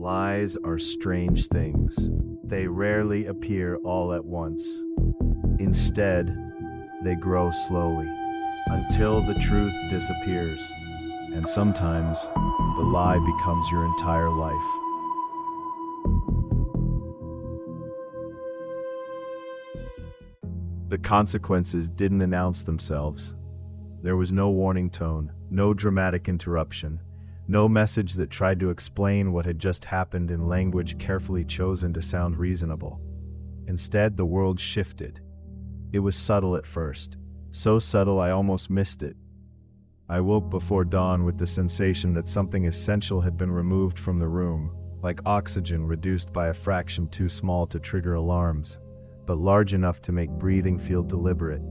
Lies are strange things. They rarely appear all at once. Instead, they grow slowly until the truth disappears. And sometimes, the lie becomes your entire life. The consequences didn't announce themselves. There was no warning tone, no dramatic interruption, no message that tried to explain what had just happened in language carefully chosen to sound reasonable. Instead, the world shifted. It was subtle at first, so subtle I almost missed it. I woke before dawn with the sensation that something essential had been removed from the room, like oxygen reduced by a fraction too small to trigger alarms, but large enough to make breathing feel deliberate.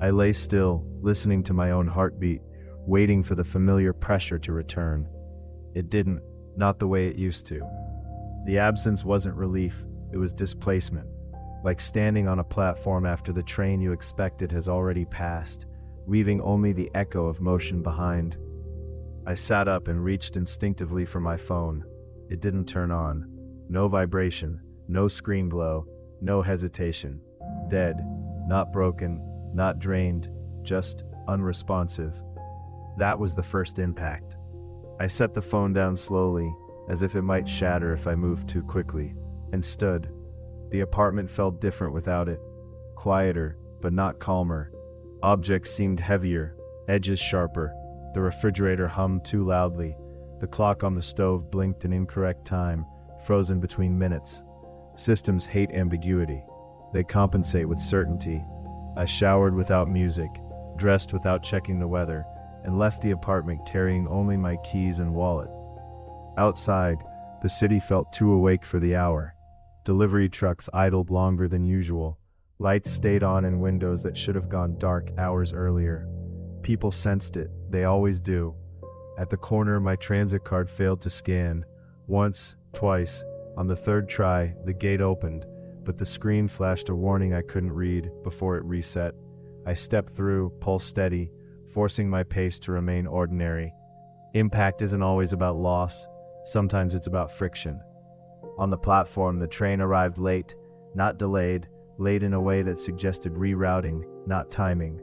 I lay still, listening to my own heartbeat, waiting for the familiar pressure to return. It didn't, not the way it used to. The absence wasn't relief, it was displacement, like standing on a platform after the train you expected has already passed, leaving only the echo of motion behind. I sat up and reached instinctively for my phone. It didn't turn on. No vibration, no screen glow, no hesitation. Dead, not broken, not drained, just unresponsive. That was the first impact. I set the phone down slowly, as if it might shatter if I moved too quickly, and stood. The apartment felt different without it. Quieter, but not calmer. Objects seemed heavier, edges sharper. The refrigerator hummed too loudly. The clock on the stove blinked an incorrect time, frozen between minutes. Systems hate ambiguity. They compensate with certainty. I showered without music, dressed without checking the weather, and left the apartment carrying only my keys and wallet. Outside, the city felt too awake for the hour. Delivery trucks idled longer than usual. Lights stayed on in windows that should have gone dark hours earlier. People sensed it, they always do. At the corner, my transit card failed to scan. Once, twice. On the third try, the gate opened, but the screen flashed a warning I couldn't read before it reset. I stepped through, pulse steady, forcing my pace to remain ordinary. Impact isn't always about loss. Sometimes it's about friction. On the platform, the train arrived late, not delayed, late in a way that suggested rerouting, not timing.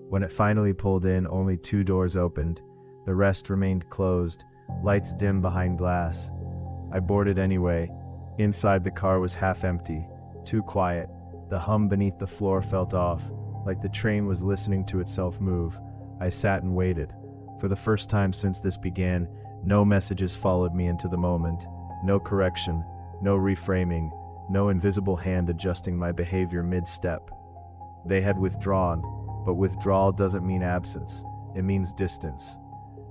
When it finally pulled in, only 2 doors opened. The rest remained closed, lights dim behind glass. I boarded anyway. Inside, the car was half empty, too quiet. The hum beneath the floor felt off, like the train was listening to itself move. I sat and waited. For the first time since this began, no messages followed me into the moment. No correction, no reframing, no invisible hand adjusting my behavior mid-step. They had withdrawn, but withdrawal doesn't mean absence. It means distance.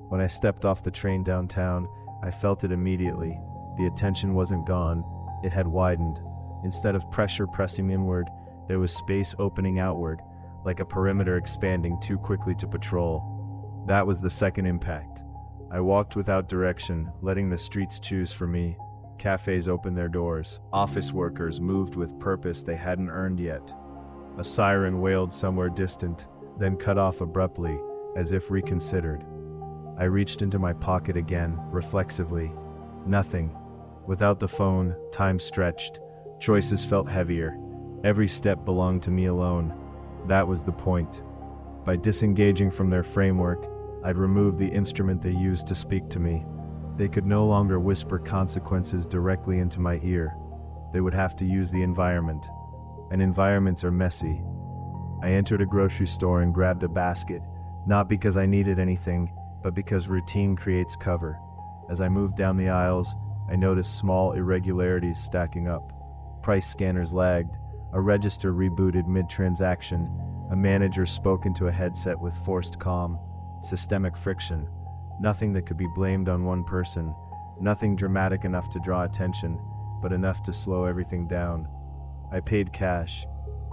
When I stepped off the train downtown, I felt it immediately. The attention wasn't gone, it had widened. Instead of pressure pressing inward, there was space opening outward, like a perimeter expanding too quickly to patrol. That was the second impact. I walked without direction, letting the streets choose for me. Cafes opened their doors. Office workers moved with purpose they hadn't earned yet. A siren wailed somewhere distant, then cut off abruptly, as if reconsidered. I reached into my pocket again, reflexively. Nothing. Without the phone, time stretched. Choices felt heavier. Every step belonged to me alone. That was the point. By disengaging from their framework, I'd removed the instrument they used to speak to me. They could no longer whisper consequences directly into my ear. They would have to use the environment. And environments are messy. I entered a grocery store and grabbed a basket, not because I needed anything, but because routine creates cover. As I moved down the aisles, I noticed small irregularities stacking up. Price scanners lagged. A register rebooted mid-transaction. A manager spoke into a headset with forced calm. Systemic friction. Nothing that could be blamed on one person. Nothing dramatic enough to draw attention, but enough to slow everything down. I paid cash.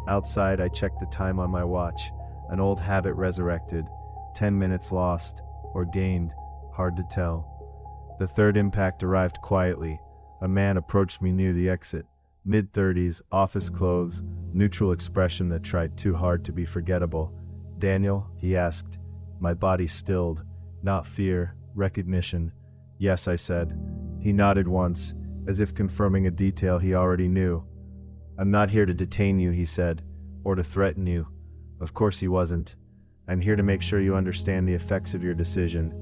Outside, I checked the time on my watch. An old habit resurrected. 10 minutes lost, or gained, hard to tell. The third impact arrived quietly. A man approached me near the exit. Mid-30s, office clothes, neutral expression that tried too hard to be forgettable. "Daniel?" he asked. My body stilled. Not fear, recognition. "Yes," I said. He nodded once, as if confirming a detail he already knew. "I'm not here to detain you," he said, "or to threaten you." Of course he wasn't. "I'm here to make sure you understand the effects of your decision."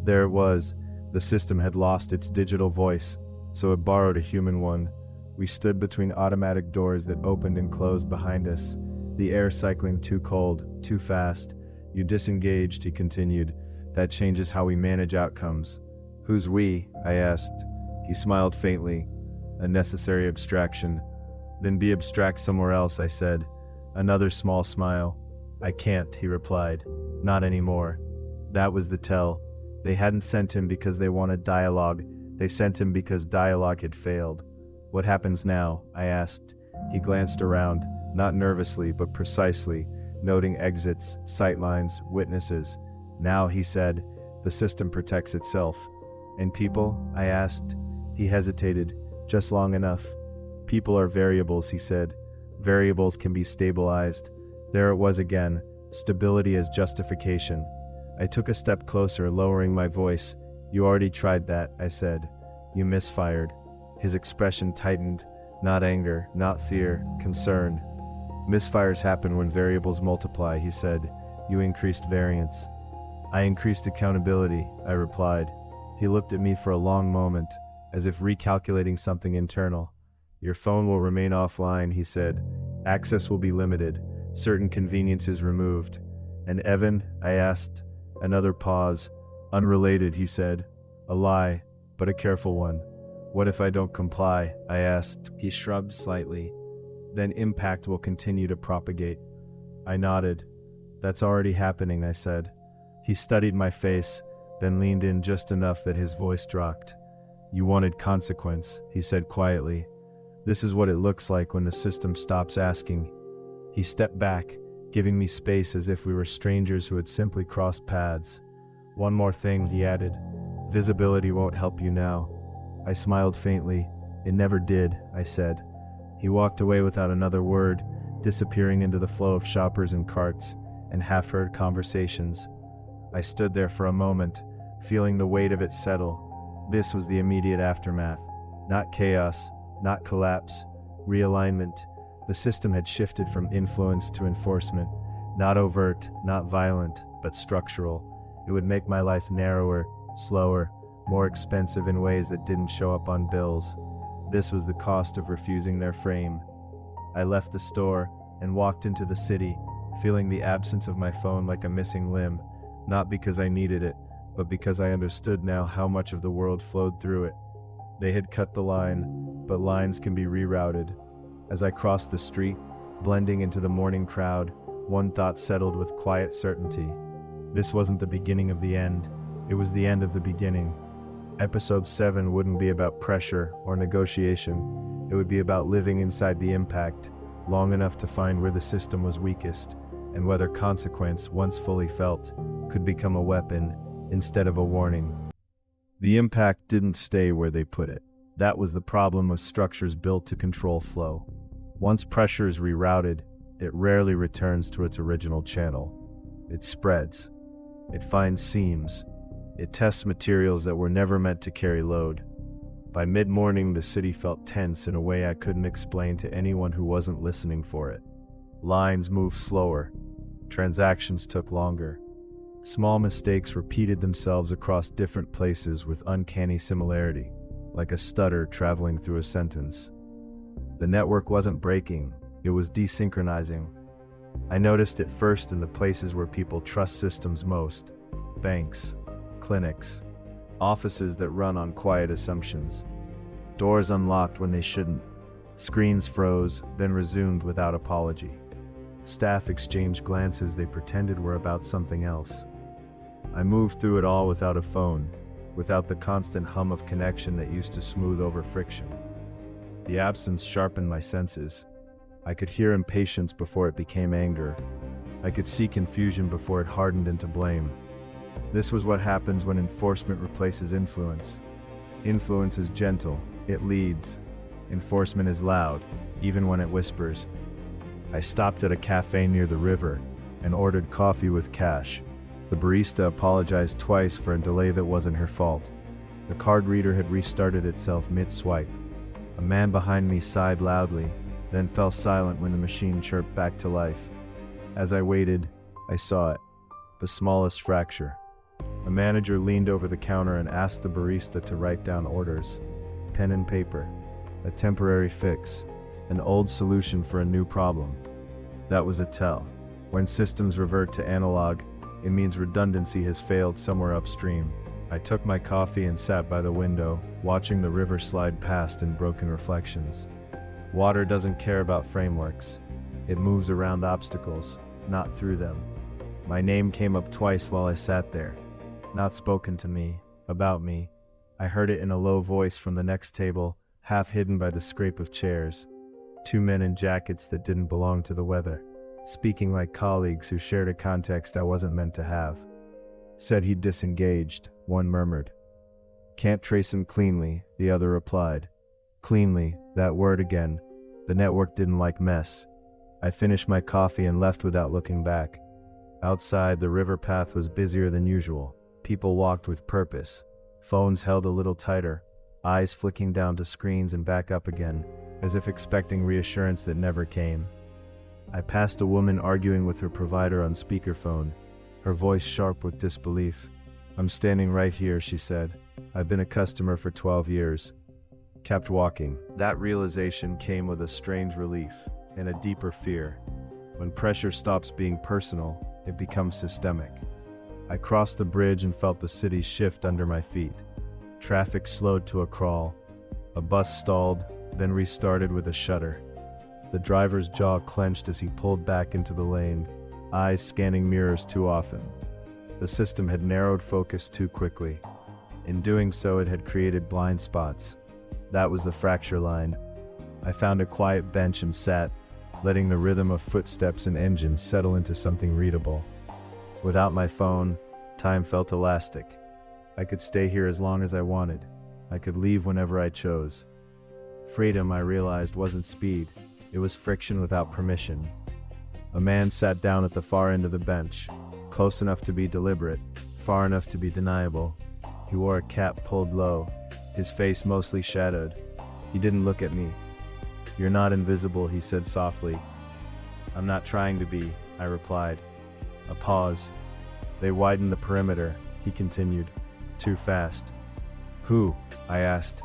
There it was. The system had lost its digital voice, so it borrowed a human one. We stood between automatic doors that opened and closed behind us, the air cycling too cold, too fast. "You disengaged," he continued. "That changes how we manage outcomes." "Who's we?" I asked. He smiled faintly. "A necessary abstraction." "Then be abstract somewhere else," I said. Another small smile. "I can't," he replied. "Not anymore." That was the tell. They hadn't sent him because they wanted dialogue. They sent him because dialogue had failed. "What happens now?" I asked. He glanced around, not nervously but precisely, noting exits, sightlines, witnesses. "Now," he said, "the system protects itself." "And people?" I asked. He hesitated, just long enough. "People are variables," he said. "Variables can be stabilized." There it was again, stability as justification. I took a step closer, lowering my voice. "You already tried that," I said. "You misfired." His expression tightened, not anger, not fear, concern. "Misfires happen when variables multiply," he said. "You increased variance." "I increased accountability," I replied. He looked at me for a long moment, as if recalculating something internal. "Your phone will remain offline," he said. "Access will be limited, certain conveniences removed." "And Evan?" I asked. Another pause. "Unrelated," he said. "A lie, but a careful one." "What if I don't comply?" I asked. He shrugged slightly. "Then impact will continue to propagate." I nodded. "That's already happening," I said. He studied my face, then leaned in just enough that his voice dropped. "You wanted consequence," he said quietly. "This is what it looks like when the system stops asking." He stepped back, giving me space as if we were strangers who had simply crossed paths. "One more thing," he added. "Visibility won't help you now." I smiled faintly. "It never did," I said. He walked away without another word, disappearing into the flow of shoppers and carts, and half-heard conversations. I stood there for a moment, feeling the weight of it settle. This was the immediate aftermath. Not chaos, not collapse, realignment. The system had shifted from influence to enforcement. Not overt, not violent, but structural. It would make my life narrower, slower, more expensive in ways that didn't show up on bills. This was the cost of refusing their frame. I left the store and walked into the city, feeling the absence of my phone like a missing limb, not because I needed it, but because I understood now how much of the world flowed through it. They had cut the line, but lines can be rerouted. As I crossed the street, blending into the morning crowd, one thought settled with quiet certainty. This wasn't the beginning of the end, it was the end of the beginning. Episode 7 wouldn't be about pressure or negotiation. It would be about living inside the impact, long enough to find where the system was weakest, and whether consequence, once fully felt, could become a weapon instead of a warning. The impact didn't stay where they put it. That was the problem of structures built to control flow. Once pressure is rerouted, it rarely returns to its original channel. It spreads. It finds seams. It tests materials that were never meant to carry load. By mid-morning, the city felt tense in a way I couldn't explain to anyone who wasn't listening for it. Lines moved slower. Transactions took longer. Small mistakes repeated themselves across different places with uncanny similarity, like a stutter traveling through a sentence. The network wasn't breaking, it was desynchronizing. I noticed it first in the places where people trust systems most: banks, clinics, offices that run on quiet assumptions. Doors unlocked when they shouldn't. Screens froze, then resumed without apology. Staff exchanged glances they pretended were about something else. I moved through it all without a phone, without the constant hum of connection that used to smooth over friction. The absence sharpened my senses. I could hear impatience before it became anger. I could see confusion before it hardened into blame. This was what happens when enforcement replaces influence. Influence is gentle, it leads. Enforcement is loud, even when it whispers. I stopped at a cafe near the river and ordered coffee with cash. The barista apologized twice for a delay that wasn't her fault. The card reader had restarted itself mid-swipe. A man behind me sighed loudly, then fell silent when the machine chirped back to life. As I waited, I saw it. The smallest fracture. A manager leaned over the counter and asked the barista to write down orders. Pen and paper. A temporary fix. An old solution for a new problem. That was a tell. When systems revert to analog, it means redundancy has failed somewhere upstream. I took my coffee and sat by the window, watching the river slide past in broken reflections. Water doesn't care about frameworks. It moves around obstacles, not through them. My name came up twice while I sat there. Not spoken to me, about me. I heard it in a low voice from the next table, half hidden by the scrape of chairs. Two men in jackets that didn't belong to the weather, speaking like colleagues who shared a context I wasn't meant to have. Said he'd disengaged, one murmured. Can't trace him cleanly, the other replied. Cleanly, that word again. The network didn't like mess. I finished my coffee and left without looking back. Outside, the river path was busier than usual. People walked with purpose. Phones held a little tighter, eyes flicking down to screens and back up again, as if expecting reassurance that never came. I passed a woman arguing with her provider on speakerphone, her voice sharp with disbelief. I'm standing right here, she said. I've been a customer for 12 years. Kept walking. That realization came with a strange relief and a deeper fear. When pressure stops being personal, it becomes systemic. I crossed the bridge and felt the city shift under my feet. Traffic slowed to a crawl. A bus stalled, then restarted with a shudder. The driver's jaw clenched as he pulled back into the lane, eyes scanning mirrors too often. The system had narrowed focus too quickly. In doing so, it had created blind spots. That was the fracture line. I found a quiet bench and sat, letting the rhythm of footsteps and engines settle into something readable. Without my phone, time felt elastic. I could stay here as long as I wanted. I could leave whenever I chose. Freedom, I realized, wasn't speed. It was friction without permission. A man sat down at the far end of the bench, close enough to be deliberate, far enough to be deniable. He wore a cap pulled low, his face mostly shadowed. He didn't look at me. You're not invisible, he said softly. I'm not trying to be, I replied. A pause. They widened the perimeter, he continued. Too fast. Who? I asked.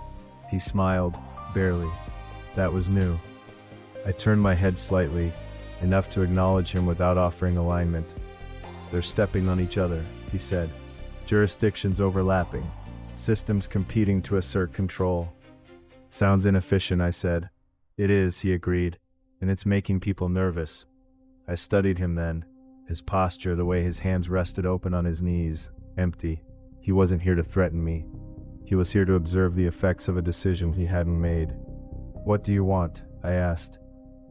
He smiled, barely. That was new. I turned my head slightly, enough to acknowledge him without offering alignment. They're stepping on each other, he said. Jurisdictions overlapping. Systems competing to assert control. Sounds inefficient, I said. It is, he agreed, and it's making people nervous. I studied him then, his posture, the way his hands rested open on his knees, empty. He wasn't here to threaten me. He was here to observe the effects of a decision he hadn't made. What do you want? I asked.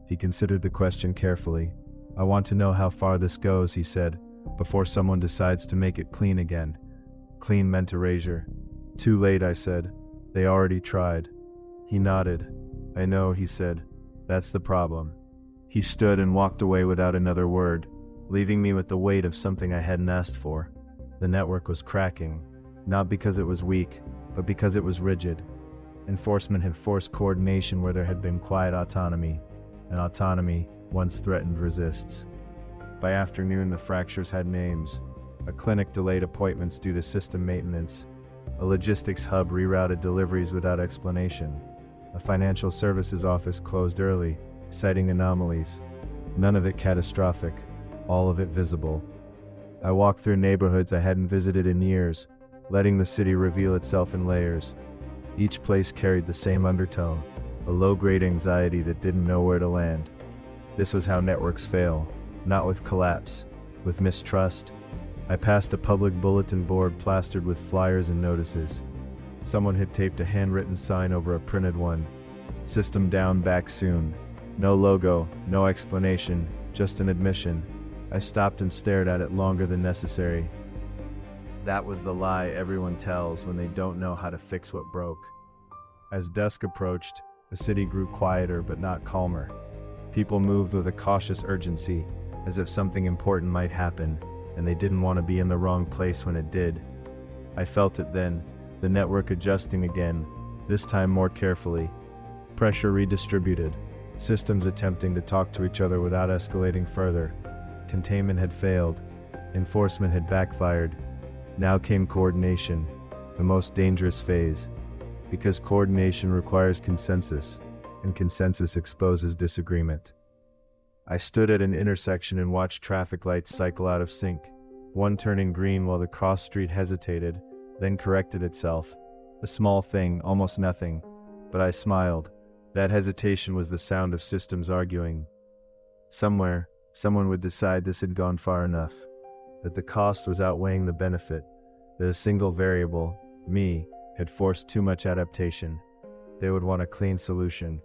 He considered the question carefully. I want to know how far this goes, he said, before someone decides to make it clean again. Clean meant erasure. Too late, I said. They already tried. He nodded. I know, he said. That's the problem. He stood and walked away without another word, leaving me with the weight of something I hadn't asked for. The network was cracking, not because it was weak, but because it was rigid. Enforcement had forced coordination where there had been quiet autonomy, and autonomy, once threatened, resists. By afternoon, the fractures had names. A clinic delayed appointments due to system maintenance. A logistics hub rerouted deliveries without explanation. A financial services office closed early, citing anomalies. None of it catastrophic, all of it visible. I walked through neighborhoods I hadn't visited in years, letting the city reveal itself in layers. Each place carried the same undertone, a low-grade anxiety that didn't know where to land. This was how networks fail, not with collapse, with mistrust. I passed a public bulletin board plastered with flyers and notices. Someone had taped a handwritten sign over a printed one. System down, back soon. No logo, no explanation, just an admission. I stopped and stared at it longer than necessary. That was the lie everyone tells when they don't know how to fix what broke. As dusk approached, the city grew quieter but not calmer. People moved with a cautious urgency, as if something important might happen, and they didn't want to be in the wrong place when it did. I felt it then, The network adjusting again, this time more carefully. Pressure redistributed. Systems attempting to talk to each other without escalating further. Containment had failed. Enforcement had backfired. Now came coordination, the most dangerous phase. Because coordination requires consensus, and consensus exposes disagreement. I stood at an intersection and watched traffic lights cycle out of sync, one turning green while the cross street hesitated, then corrected itself. A small thing, almost nothing, but I smiled. That hesitation was the sound of systems arguing. Somewhere, someone would decide this had gone far enough, that the cost was outweighing the benefit, that a single variable, me, had forced too much adaptation. They would want a clean solution,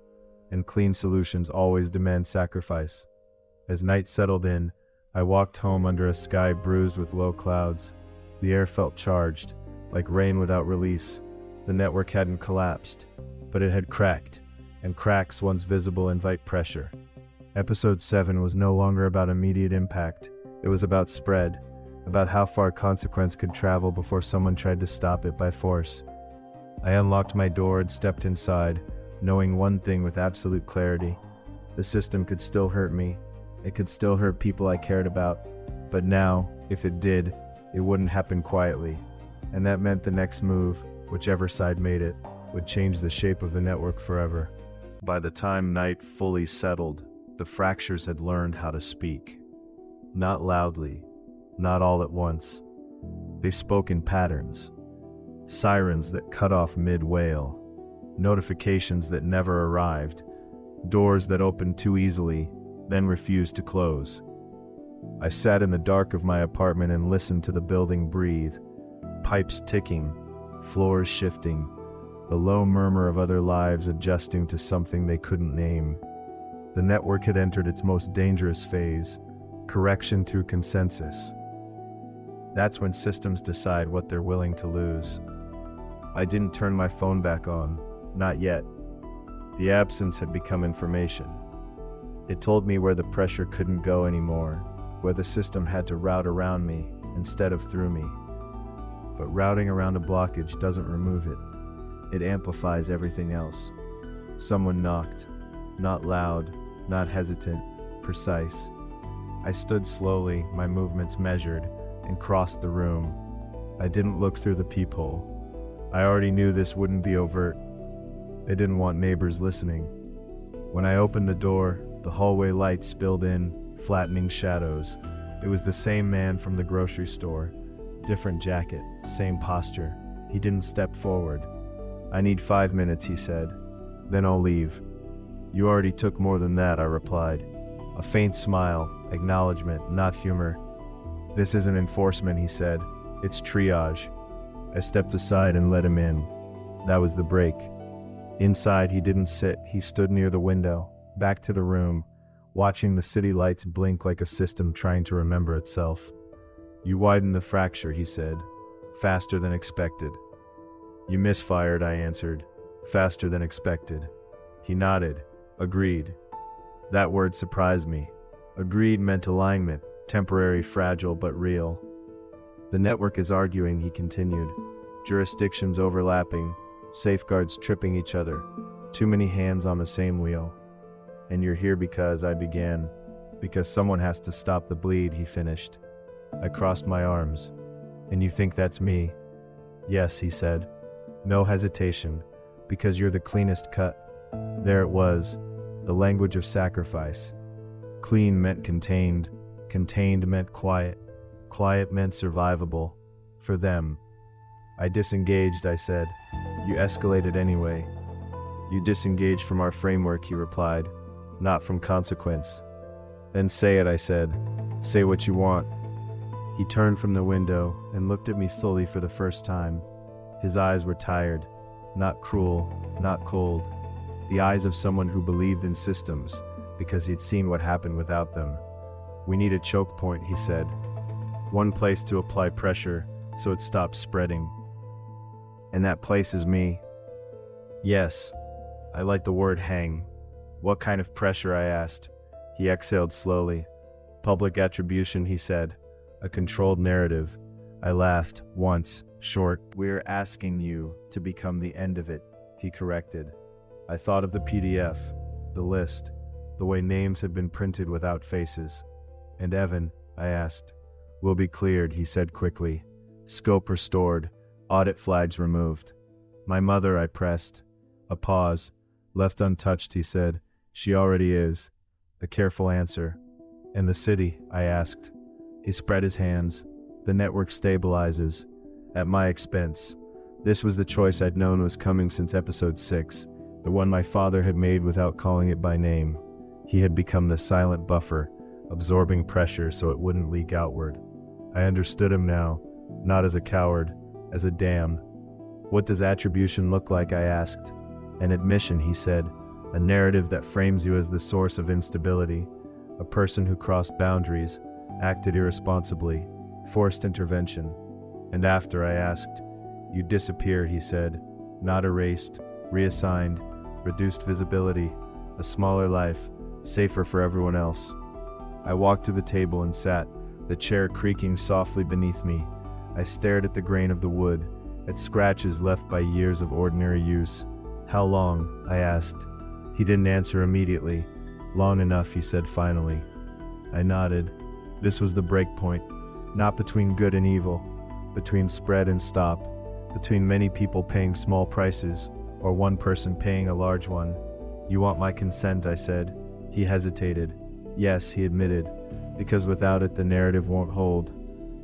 and clean solutions always demand sacrifice. As night settled in, I walked home under a sky bruised with low clouds. The air felt charged, like rain without release. The network hadn't collapsed, but it had cracked, and cracks once visible invite pressure. Episode 7 was no longer about immediate impact. It was about spread, about how far consequence could travel before someone tried to stop it by force. I unlocked my door and stepped inside, knowing one thing with absolute clarity. The system could still hurt me. It could still hurt people I cared about. But now, if it did, it wouldn't happen quietly. And that meant the next move, whichever side made it, would change the shape of the network forever. By the time night fully settled, the fractures had learned how to speak. Not loudly, not all at once. They spoke in patterns. Sirens that cut off mid-wail. Notifications that never arrived. Doors that opened too easily, then refused to close. I sat in the dark of my apartment and listened to the building breathe. Pipes ticking, floors shifting, the low murmur of other lives adjusting to something they couldn't name. The network had entered its most dangerous phase, correction through consensus. That's when systems decide what they're willing to lose. I didn't turn my phone back on, not yet. The absence had become information. It told me where the pressure couldn't go anymore, where the system had to route around me instead of through me. But routing around a blockage doesn't remove it. It amplifies everything else. Someone knocked, not loud, not hesitant, precise. I stood slowly, my movements measured, and crossed the room. I didn't look through the peephole. I already knew this wouldn't be overt. They didn't want neighbors listening. When I opened the door, the hallway light spilled in, flattening shadows. It was the same man from the grocery store. Different jacket, same posture. He didn't step forward. "I need 5 minutes," he said. "Then I'll leave." "You already took more than that," I replied. A faint smile, acknowledgement, not humor. "This isn't enforcement," he said. "It's triage." I stepped aside and let him in. That was the break. Inside, he didn't sit. He stood near the window, back to the room, watching the city lights blink like a system trying to remember itself. "You widened the fracture," he said. "Faster than expected." "You misfired," I answered. "Faster than expected." He nodded. "Agreed." That word surprised me. Agreed meant alignment, temporary, fragile, but real. "The network is arguing," he continued. "Jurisdictions overlapping, safeguards tripping each other, too many hands on the same wheel. And you're here because," I began. "Because someone has to stop the bleed," he finished. I crossed my arms. "And you think that's me?" "Yes," he said. No hesitation. "Because you're the cleanest cut." There it was, the language of sacrifice. Clean meant contained. Contained meant quiet. Quiet meant survivable. For them. I disengaged, I said. "You escalated anyway." "You disengaged from our framework," he replied. "Not from consequence." "Then say it," I said. "Say what you want." He turned from the window and looked at me slowly for the first time. His eyes were tired. Not cruel, not cold. The eyes of someone who believed in systems, because he'd seen what happened without them. "We need a choke point," he said. "One place to apply pressure, so it stops spreading. And that place is me." "Yes." I like the word hang. "What kind of pressure?" I asked. He exhaled slowly. "Public attribution," he said. "A controlled narrative. I laughed, once, short. "We're asking you to become the end of it," he corrected. I thought of the PDF, the list, the way names had been printed without faces. "And Evan?" I asked. "Will be cleared," he said quickly. "Scope restored, audit flags removed." "My mother," I pressed. A pause. "Left untouched," he said. "She already is." The careful answer. "And the city?" I asked. He spread his hands. "The network stabilizes. At my expense." This was the choice I'd known was coming since episode 6, the one my father had made without calling it by name. He had become the silent buffer, absorbing pressure so it wouldn't leak outward. I understood him now, not as a coward, as a dam. "What does attribution look like?" I asked. "An admission," he said, "a narrative that frames you as the source of instability, a person who crossed boundaries, acted irresponsibly, forced intervention." "And after?" I asked. "You disappear," he said, "not erased, reassigned, reduced visibility, a smaller life, safer for everyone else." I walked to the table and sat, the chair creaking softly beneath me. I stared at the grain of the wood, at scratches left by years of ordinary use. "How long?" I asked. He didn't answer immediately. "Long enough," he said finally. I nodded. This was the break point, not between good and evil, between spread and stop, between many people paying small prices, or one person paying a large one. "You want my consent," I said. He hesitated. "Yes," he admitted, "because without it the narrative won't hold.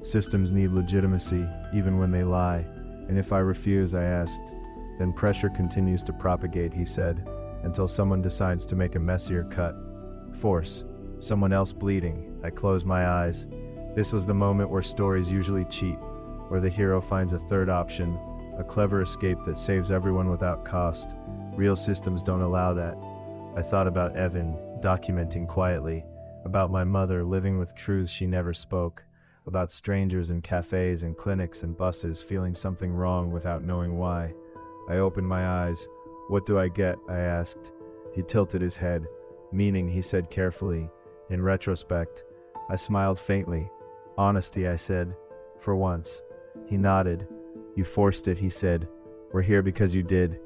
Systems need legitimacy, even when they lie. And if I refuse," I asked, "then pressure continues to propagate," he said, "until someone decides to make a messier cut. Force. Someone else bleeding." I closed my eyes. This was the moment where stories usually cheat, where the hero finds a third option, a clever escape that saves everyone without cost. Real systems don't allow that. I thought about Evan, documenting quietly, about my mother living with truths she never spoke, about strangers in cafes and clinics and buses feeling something wrong without knowing why. I opened my eyes. "What do I get?" I asked. He tilted his head. "Meaning," he said carefully. "In retrospect." I smiled faintly. "Honesty," I said. "For once." He nodded. "You forced it," he said. "We're here because you did."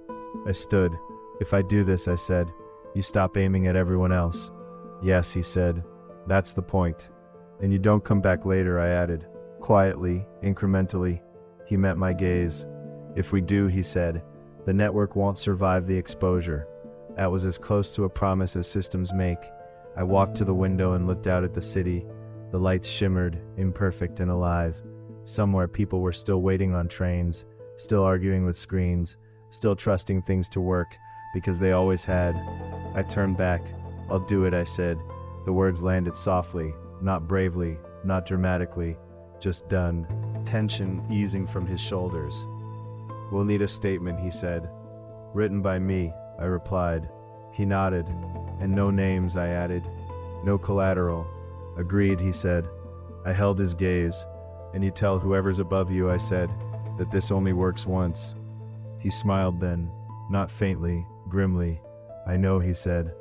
I stood. "If I do this," I said, "you stop aiming at everyone else." "Yes," he said. "That's the point." "And you don't come back later," I added. Quietly, incrementally. He met my gaze. "If we do," he said, "the network won't survive the exposure." That was as close to a promise as systems make. I walked to the window and looked out at the city. The lights shimmered, imperfect and alive. Somewhere people were still waiting on trains, still arguing with screens, still trusting things to work, because they always had. I turned back. "I'll do it," I said. The words landed softly, not bravely, not dramatically, just done. Tension easing from his shoulders. "We'll need a statement," he said. "Written by me," I replied. He nodded. "And no names," I added. "No collateral." "Agreed," he said. I held his gaze. "And you tell whoever's above you," I said, "that this only works once." He smiled then, not faintly, grimly. "I know," he said.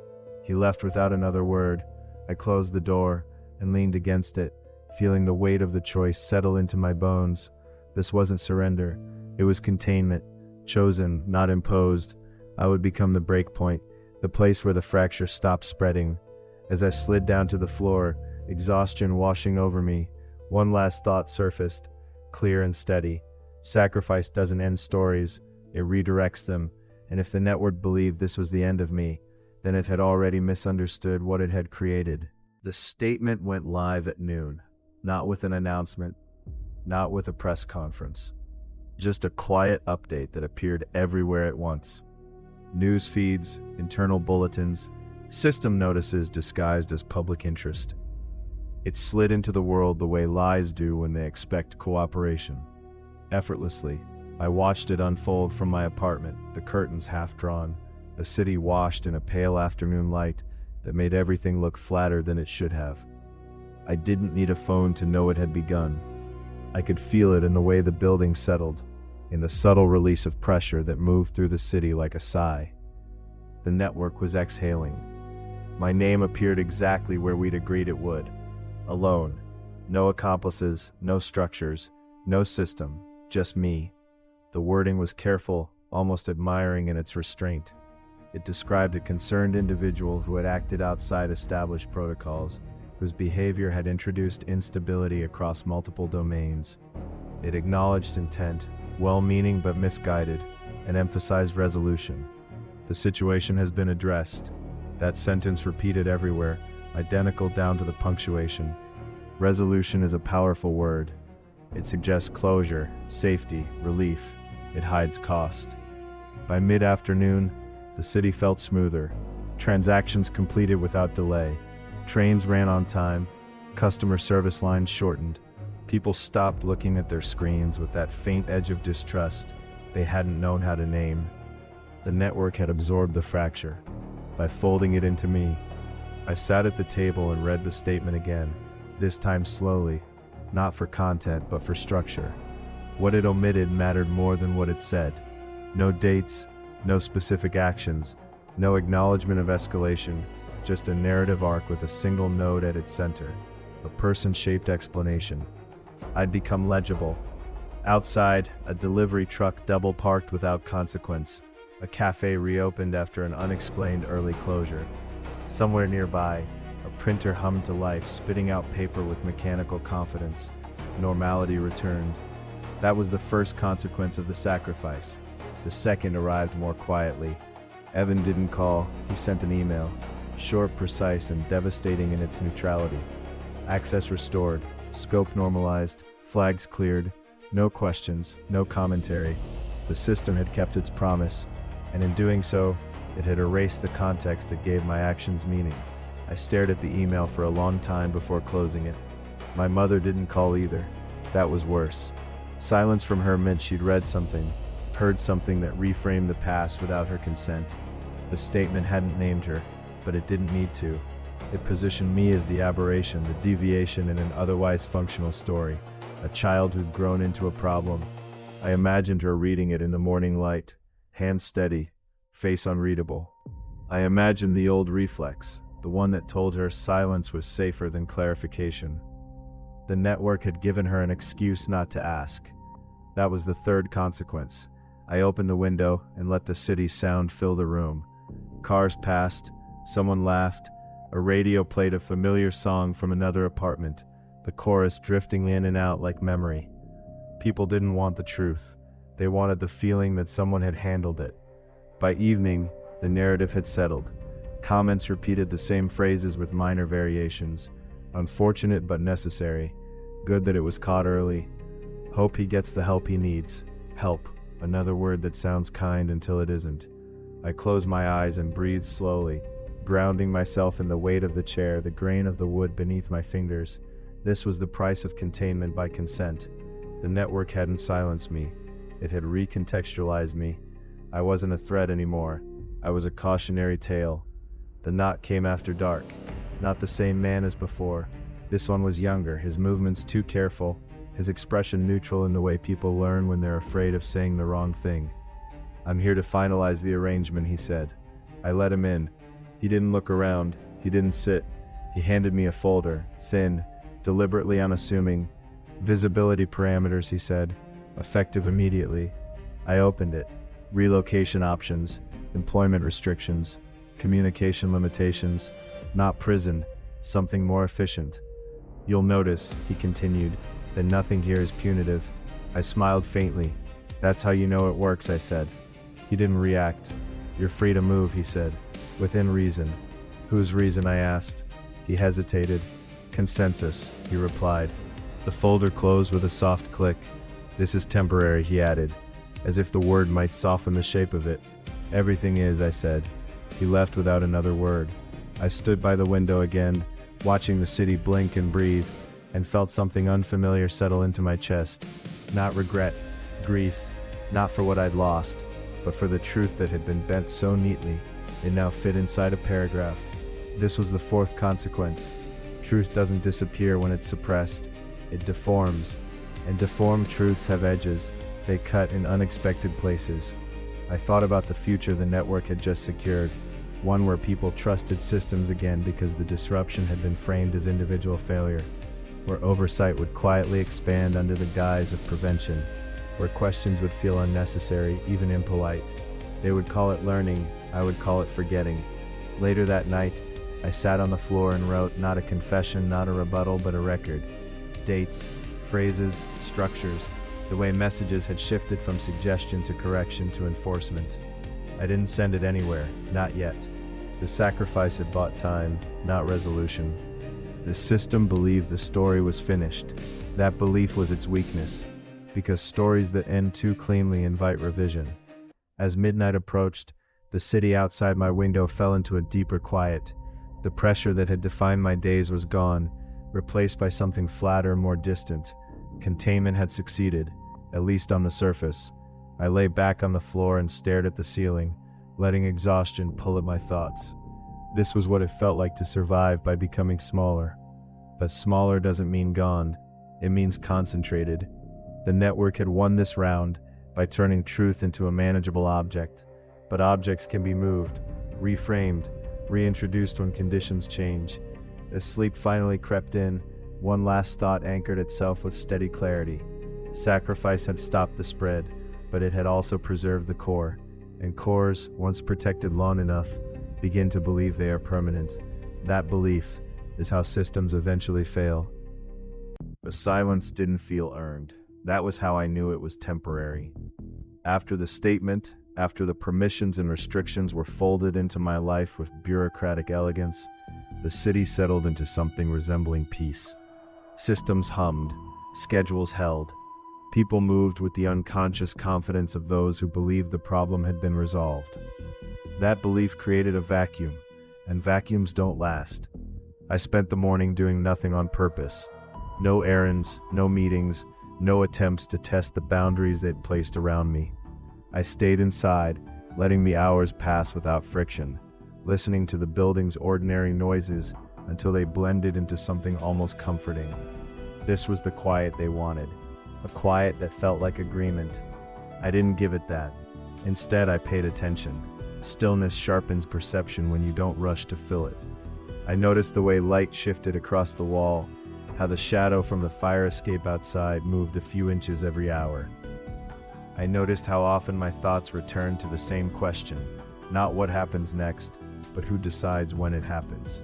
He left without another word. I closed the door and leaned against it, feeling the weight of the choice settle into my bones. This wasn't surrender. It was containment, chosen, not imposed. I would become the break point, the place where the fracture stopped spreading. As I slid down to the floor, exhaustion washing over me, one last thought surfaced, clear and steady. Sacrifice doesn't end stories, it redirects them, and if the network believed this was the end of me, then it had already misunderstood what it had created. The statement went live at noon, not with an announcement, not with a press conference. Just a quiet update that appeared everywhere at once. News feeds, internal bulletins, system notices disguised as public interest. It slid into the world the way lies do when they expect cooperation. Effortlessly, I watched it unfold from my apartment, the curtains half drawn, the city washed in a pale afternoon light that made everything look flatter than it should have. I didn't need a phone to know it had begun. I could feel it in the way the building settled, in the subtle release of pressure that moved through the city like a sigh. The network was exhaling. My name appeared exactly where we'd agreed it would. Alone. No accomplices, no structures, No system, just me. The wording was careful, almost admiring in its restraint. It described a concerned individual who had acted outside established protocols, whose behavior had introduced instability across multiple domains. It acknowledged intent, well-meaning but misguided, and emphasized resolution. The situation has been addressed. That sentence repeated everywhere, identical down to the punctuation. Resolution is a powerful word. It suggests closure, safety, relief. It hides cost. By mid-afternoon, the city felt smoother. Transactions completed without delay. Trains ran on time. Customer service lines shortened. People stopped looking at their screens with that faint edge of distrust they hadn't known how to name. The network had absorbed the fracture by folding it into me. I sat at the table and read the statement again, this time slowly, not for content but for structure. What it omitted mattered more than what it said. No dates, no specific actions, no acknowledgement of escalation, just a narrative arc with a single node at its center, a person-shaped explanation. I'd become legible. Outside, a delivery truck double parked without consequence. A cafe reopened after an unexplained early closure. Somewhere nearby, a printer hummed to life, spitting out paper with mechanical confidence. Normality returned. That was the first consequence of the sacrifice. The second arrived more quietly. Evan didn't call, he sent an email. Short, precise, and devastating in its neutrality. Access restored, scope normalized, flags cleared, no questions, no commentary. The system had kept its promise, and in doing so, it had erased the context that gave my actions meaning. I stared at the email for a long time before closing it. My mother didn't call either. That was worse. Silence from her meant she'd read something, heard something that reframed the past without her consent. The statement hadn't named her, but it didn't need to. It positioned me as the aberration, the deviation in an otherwise functional story, a child who'd grown into a problem. I imagined her reading it in the morning light, hand steady, face unreadable. I imagined the old reflex, the one that told her silence was safer than clarification. The network had given her an excuse not to ask. That was the third consequence. I opened the window and let the city sound fill the room. Cars passed, someone laughed, a radio played a familiar song from another apartment, the chorus drifting in and out like memory. People didn't want the truth. They wanted the feeling that someone had handled it. By evening, the narrative had settled. Comments repeated the same phrases with minor variations. Unfortunate but necessary. Good that it was caught early. Hope he gets the help he needs. Help, another word that sounds kind until it isn't. I closed my eyes and breathed slowly, grounding myself in the weight of the chair, the grain of the wood beneath my fingers. This was the price of containment by consent. The network hadn't silenced me. It had recontextualized me. I wasn't a threat anymore. I was a cautionary tale. The knock came after dark. Not the same man as before. This one was younger, his movements too careful, his expression neutral in the way people learn when they're afraid of saying the wrong thing. "I'm here to finalize the arrangement," he said. I let him in. He didn't look around. He didn't sit. He handed me a folder, thin, deliberately unassuming. "Visibility parameters," he said. "Effective immediately." I opened it. Relocation options, employment restrictions, communication limitations, not prison, something more efficient. "You'll notice," he continued, "that nothing here is punitive." I smiled faintly. "That's how you know it works," I said. He didn't react. "You're free to move," he said. "Within reason." "Whose reason?" I asked. He hesitated. "Consensus," he replied. The folder closed with a soft click. "This is temporary," he added, as if the word might soften the shape of it. "Everything is," I said. He left without another word. I stood by the window again, watching the city blink and breathe, and felt something unfamiliar settle into my chest. Not regret, grief, not for what I'd lost, but for the truth that had been bent so neatly, it now fit inside a paragraph. This was the fourth consequence. Truth doesn't disappear when it's suppressed. It deforms, and deformed truths have edges. They cut in unexpected places. I thought about the future the network had just secured, one where people trusted systems again because the disruption had been framed as individual failure. where oversight would quietly expand under the guise of prevention, where questions would feel unnecessary, even impolite. They would call it learning, I would call it forgetting. Later that night, I sat on the floor and wrote not a confession, not a rebuttal, but a record. Dates, phrases, structures, the way messages had shifted from suggestion to correction to enforcement. I didn't send it anywhere, not yet. The sacrifice had bought time, not resolution. The system believed the story was finished. That belief was its weakness, because stories that end too cleanly invite revision. As midnight approached, the city outside my window fell into a deeper quiet. The pressure that had defined my days was gone, replaced by something flatter, more distant. Containment had succeeded, at least on the surface. I lay back on the floor and stared at the ceiling, letting exhaustion pull at my thoughts. This was what it felt like to survive by becoming smaller. But smaller doesn't mean gone, it means concentrated. The network had won this round by turning truth into a manageable object. But objects can be moved, reframed, reintroduced when conditions change. As sleep finally crept in, one last thought anchored itself with steady clarity. Sacrifice had stopped the spread, but it had also preserved the core. And cores, once protected long enough, begin to believe they are permanent. That belief is how systems eventually fail. The silence didn't feel earned. That was how I knew it was temporary. After the statement, after the permissions and restrictions were folded into my life with bureaucratic elegance, the city settled into something resembling peace. Systems hummed, schedules held. People moved with the unconscious confidence of those who believed the problem had been resolved. That belief created a vacuum, and vacuums don't last. I spent the morning doing nothing on purpose. No errands, no meetings, no attempts to test the boundaries they'd placed around me. I stayed inside, letting the hours pass without friction, listening to the building's ordinary noises until they blended into something almost comforting. This was the quiet they wanted, a quiet that felt like agreement. I didn't give it that. Instead, I paid attention. Stillness sharpens perception when you don't rush to fill it. I noticed the way light shifted across the wall, how the shadow from the fire escape outside moved a few inches every hour. I noticed how often my thoughts returned to the same question, not what happens next, but who decides when it happens.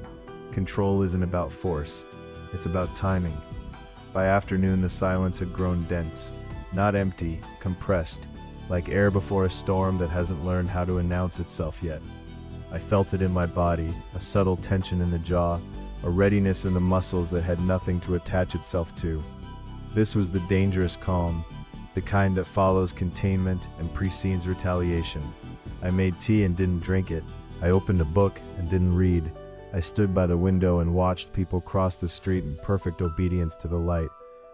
Control isn't about force, it's about timing. By afternoon, the silence had grown dense, not empty, compressed, like air before a storm that hasn't learned how to announce itself yet. I felt it in my body, a subtle tension in the jaw, a readiness in the muscles that had nothing to attach itself to. This was the dangerous calm, the kind that follows containment and precedes retaliation. I made tea and didn't drink it. I opened a book and didn't read. I stood by the window and watched people cross the street in perfect obedience to the light,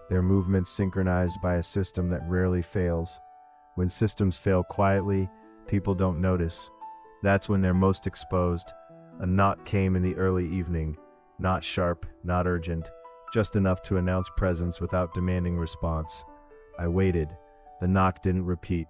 their movements synchronized by a system that rarely fails. When systems fail quietly, people don't notice. That's when they're most exposed. A knock came in the early evening, not sharp, not urgent, just enough to announce presence without demanding response. I waited. The knock didn't repeat.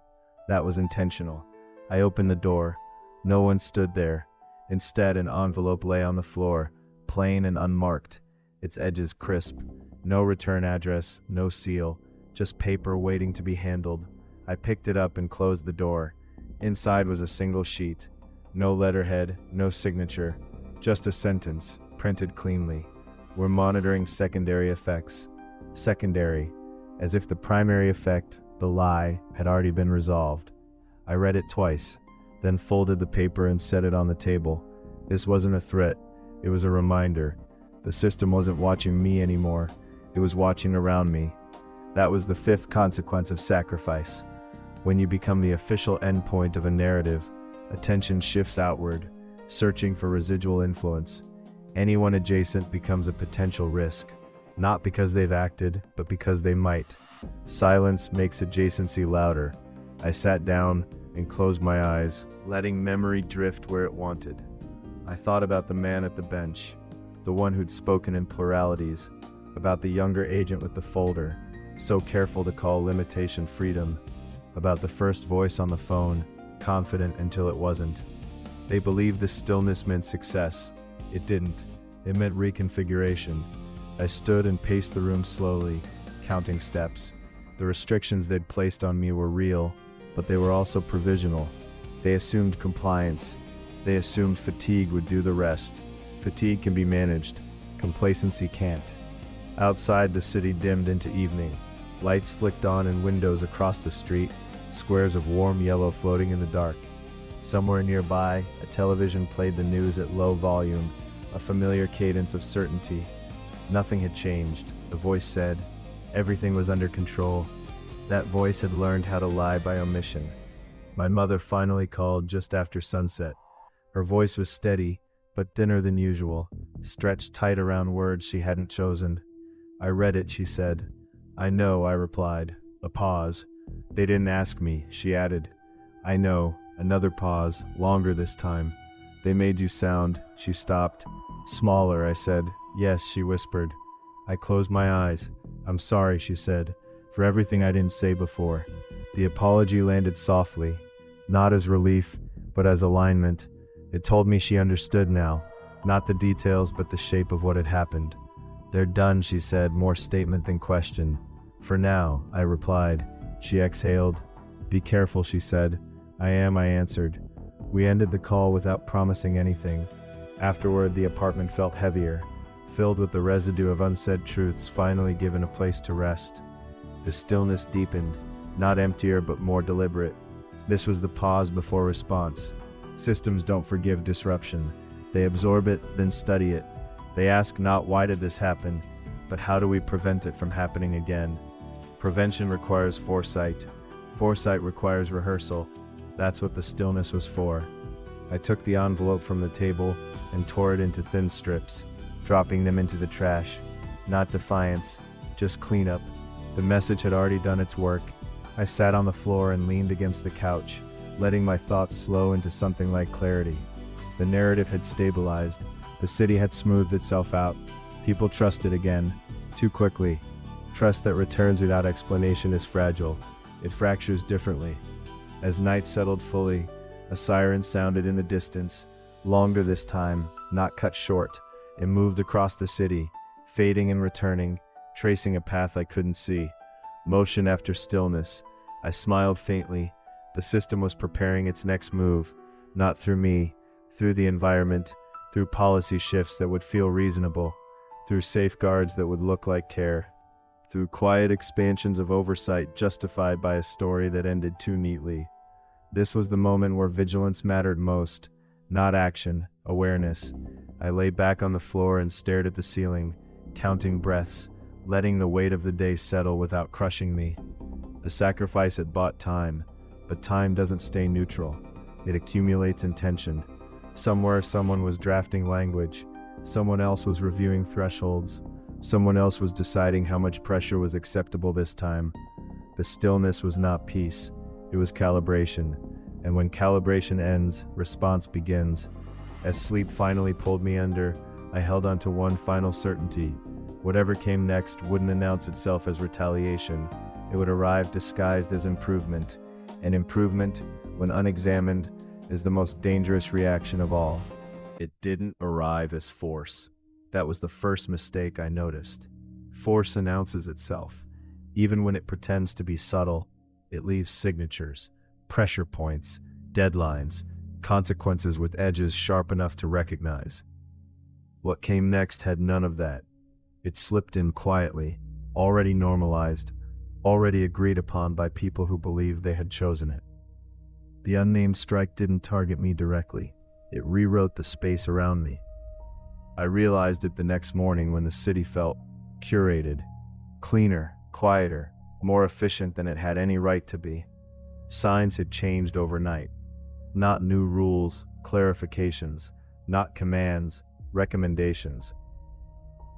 That was intentional. I opened the door. No one stood there. Instead, an envelope lay on the floor, plain and unmarked, its edges crisp. No return address, no seal, just paper waiting to be handled. I picked it up and closed the door. Inside was a single sheet. No letterhead, no signature, just a sentence, printed cleanly. We're monitoring secondary effects. Secondary, as if the primary effect, the lie, had already been resolved. I read it twice, then folded the paper and set it on the table. This wasn't a threat, it was a reminder. The system wasn't watching me anymore, it was watching around me. That was the fifth consequence of sacrifice. When you become the official endpoint of a narrative, attention shifts outward, searching for residual influence. Anyone adjacent becomes a potential risk, not because they've acted, but because they might. Silence makes adjacency louder. I sat down and closed my eyes, letting memory drift where it wanted. I thought about the man at the bench, the one who'd spoken in pluralities, about the younger agent with the folder, so careful to call limitation freedom, about the first voice on the phone, confident until it wasn't. They believed the stillness meant success. It didn't. It meant reconfiguration. I stood and paced the room slowly, counting steps. The restrictions they'd placed on me were real, but they were also provisional. They assumed compliance. They assumed fatigue would do the rest. Fatigue can be managed. Complacency can't. Outside, the city dimmed into evening. Lights flicked on in windows across the street, squares of warm yellow floating in the dark. Somewhere nearby, a television played the news at low volume, a familiar cadence of certainty. Nothing had changed, the voice said. Everything was under control. That voice had learned how to lie by omission. My mother finally called just after sunset. Her voice was steady, but thinner than usual, stretched tight around words she hadn't chosen. I read it, she said. I know, I replied. A pause. They didn't ask me, she added. I know. Another pause, longer this time. They made you sound, she stopped. Smaller, I said. Yes, she whispered. I closed my eyes. I'm sorry, she said, for everything I didn't say before. The apology landed softly, not as relief, but as alignment. It told me she understood now, not the details, but the shape of what had happened. They're done, she said, more statement than question. For now, I replied. She exhaled. Be careful, she said. I am, I answered. We ended the call without promising anything. Afterward, the apartment felt heavier, filled with the residue of unsaid truths finally given a place to rest. The stillness deepened, not emptier but more deliberate. This was the pause before response. Systems don't forgive disruption. They absorb it, then study it. They ask not why did this happen, but how do we prevent it from happening again? Prevention requires foresight. Foresight requires rehearsal. That's what the stillness was for. I took the envelope from the table and tore it into thin strips, dropping them into the trash. Not defiance, just cleanup. The message had already done its work. I sat on the floor and leaned against the couch, letting my thoughts slow into something like clarity. The narrative had stabilized. The city had smoothed itself out. People trusted again, too quickly. Trust that returns without explanation is fragile. It fractures differently. As night settled fully, a siren sounded in the distance, longer this time, not cut short. It moved across the city, fading and returning, tracing a path I couldn't see. Motion after stillness. I smiled faintly. The system was preparing its next move, not through me, through the environment, through policy shifts that would feel reasonable, through safeguards that would look like care, through quiet expansions of oversight justified by a story that ended too neatly. This was the moment where vigilance mattered most, not action, awareness. I lay back on the floor and stared at the ceiling, counting breaths, letting the weight of the day settle without crushing me. The sacrifice had bought time, but time doesn't stay neutral. It accumulates in tension. Somewhere someone was drafting language, someone else was reviewing thresholds, someone else was deciding how much pressure was acceptable this time. The stillness was not peace, it was calibration, and when calibration ends, response begins. As sleep finally pulled me under, I held on to one final certainty. Whatever came next wouldn't announce itself as retaliation. It would arrive disguised as improvement, and improvement, when unexamined, is the most dangerous reaction of all. It didn't arrive as force. That was the first mistake I noticed. Force announces itself. Even when it pretends to be subtle, it leaves signatures, pressure points, deadlines, consequences with edges sharp enough to recognize. What came next had none of that. It slipped in quietly, already normalized, already agreed upon by people who believed they had chosen it. The unnamed strike didn't target me directly. It rewrote the space around me. I realized it the next morning when the city felt curated, cleaner, quieter, more efficient than it had any right to be. Signs had changed overnight. Not new rules, clarifications, not commands, recommendations.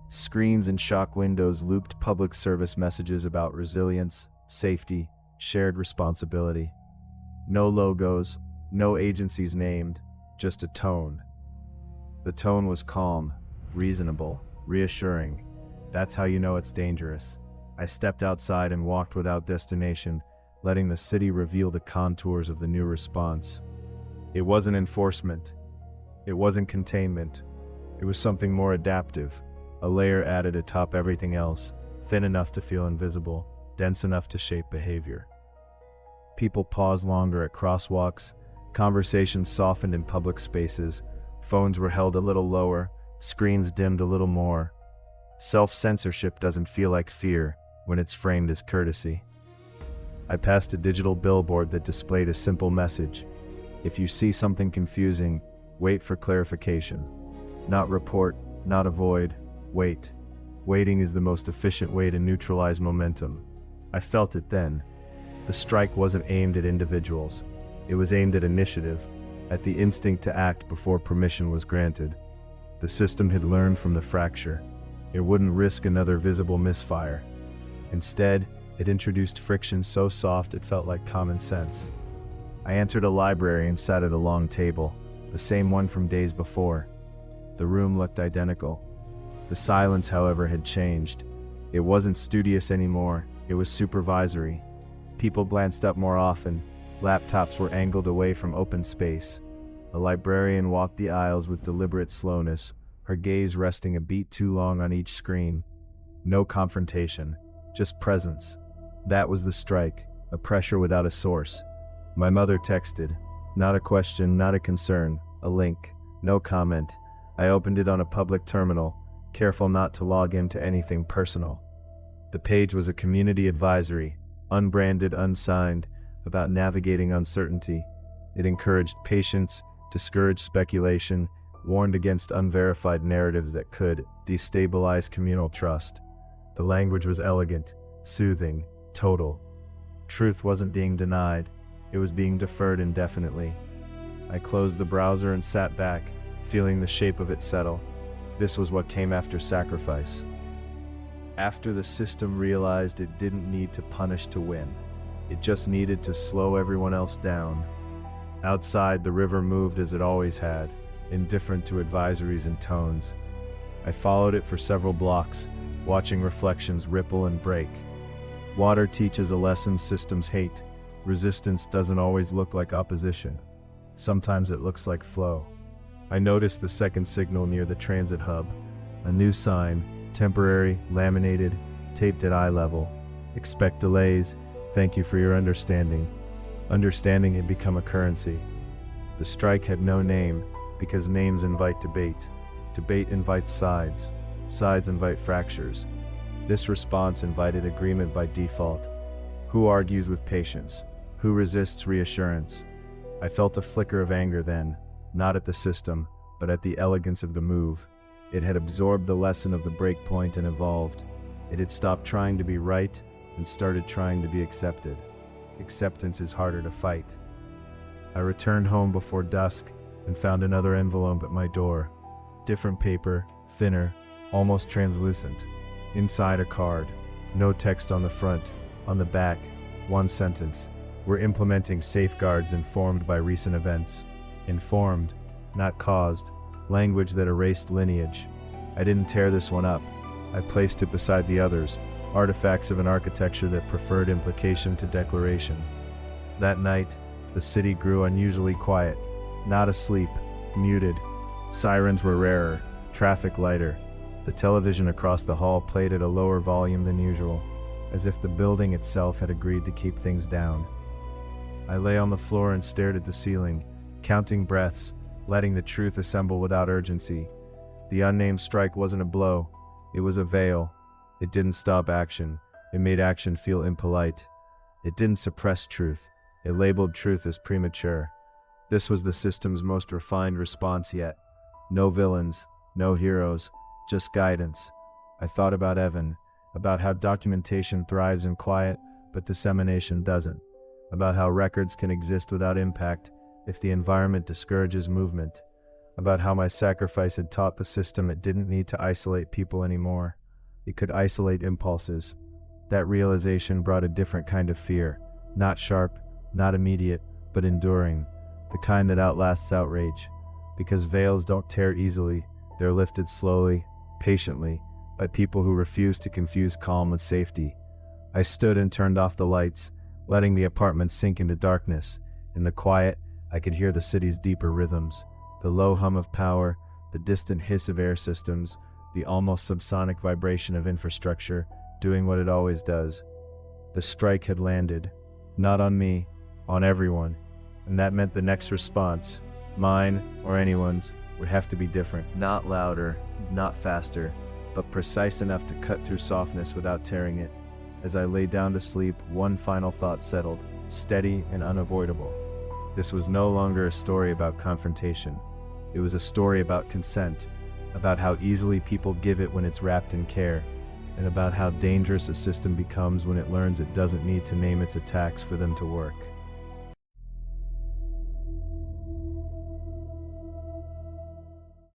Screens and shop windows looped public service messages about resilience, safety, shared responsibility. No logos, no agencies named, just a tone. The tone was calm, reasonable, reassuring. That's how you know it's dangerous. I stepped outside and walked without destination, letting the city reveal the contours of the new response. It wasn't enforcement. It wasn't containment. It was something more adaptive, a layer added atop everything else, thin enough to feel invisible, dense enough to shape behavior. People paused longer at crosswalks, conversations softened in public spaces, phones were held a little lower, screens dimmed a little more. Self-censorship doesn't feel like fear when it's framed as courtesy. I passed a digital billboard that displayed a simple message. If you see something confusing, wait for clarification. Not report, not avoid, wait. Waiting is the most efficient way to neutralize momentum. I felt it then. The strike wasn't aimed at individuals. It was aimed at initiative, at the instinct to act before permission was granted. The system had learned from the fracture. It wouldn't risk another visible misfire. Instead, it introduced friction so soft it felt like common sense. I entered a library and sat at a long table, the same one from days before. The room looked identical. The silence, however, had changed. It wasn't studious anymore, it was supervisory. People glanced up more often. Laptops were angled away from open space. A librarian walked the aisles with deliberate slowness, her gaze resting a beat too long on each screen. No confrontation, just presence. That was the strike, a pressure without a source. My mother texted. Not a question, not a concern, a link, no comment. I opened it on a public terminal, careful not to log into anything personal. The page was a community advisory, unbranded, unsigned, about navigating uncertainty. It encouraged patience, discouraged speculation, warned against unverified narratives that could destabilize communal trust. The language was elegant, soothing, total. Truth wasn't being denied, it was being deferred indefinitely. I closed the browser and sat back, feeling the shape of it settle. This was what came after sacrifice. After the system realized it didn't need to punish to win. It just needed to slow everyone else down. Outside, the river moved as it always had, indifferent to advisories and tones. I followed it for several blocks, watching reflections ripple and break. Water teaches a lesson systems hate. Resistance doesn't always look like opposition. Sometimes it looks like flow. I noticed the second signal near the transit hub. A new sign, temporary, laminated, taped at eye level. Expect delays. Thank you for your understanding. Understanding had become a currency. The strike had no name, because names invite debate. Debate invites sides. Sides invite fractures. This response invited agreement by default. Who argues with patience? Who resists reassurance? I felt a flicker of anger then, not at the system, but at the elegance of the move. It had absorbed the lesson of the breakpoint and evolved. It had stopped trying to be right and started trying to be accepted. Acceptance is harder to fight. I returned home before dusk and found another envelope at my door. Different paper, thinner, almost translucent. Inside a card. No text on the front. On the back, one sentence. We're implementing safeguards informed by recent events. Informed, not caused. Language that erased lineage. I didn't tear this one up. I placed it beside the others, artifacts of an architecture that preferred implication to declaration. That night, the city grew unusually quiet. Not asleep, muted. Sirens were rarer, traffic lighter. The television across the hall played at a lower volume than usual, as if the building itself had agreed to keep things down. I lay on the floor and stared at the ceiling, counting breaths, letting the truth assemble without urgency. The unnamed strike wasn't a blow, it was a veil. It didn't stop action, it made action feel impolite. It didn't suppress truth, it labeled truth as premature. This was the system's most refined response yet. No villains, no heroes, just guidance. I thought about Evan, about how documentation thrives in quiet, but dissemination doesn't. About how records can exist without impact if the environment discourages movement. About how my sacrifice had taught the system it didn't need to isolate people anymore. It could isolate impulses. That realization brought a different kind of fear. Not sharp, not immediate, but enduring. The kind that outlasts outrage. Because veils don't tear easily, they're lifted slowly, patiently, by people who refuse to confuse calm with safety. I stood and turned off the lights, letting the apartment sink into darkness. In the quiet, I could hear the city's deeper rhythms. The low hum of power, the distant hiss of air systems, the almost subsonic vibration of infrastructure doing what it always does. The strike had landed, not on me, on everyone, and that meant the next response, mine or anyone's, would have to be different. Not louder, not faster, but precise enough to cut through softness without tearing it. As I lay down to sleep, one final thought settled, steady and unavoidable. This was no longer a story about confrontation. It was a story about consent, about how easily people give it when it's wrapped in care, and about how dangerous a system becomes when it learns it doesn't need to name its attacks for them to work.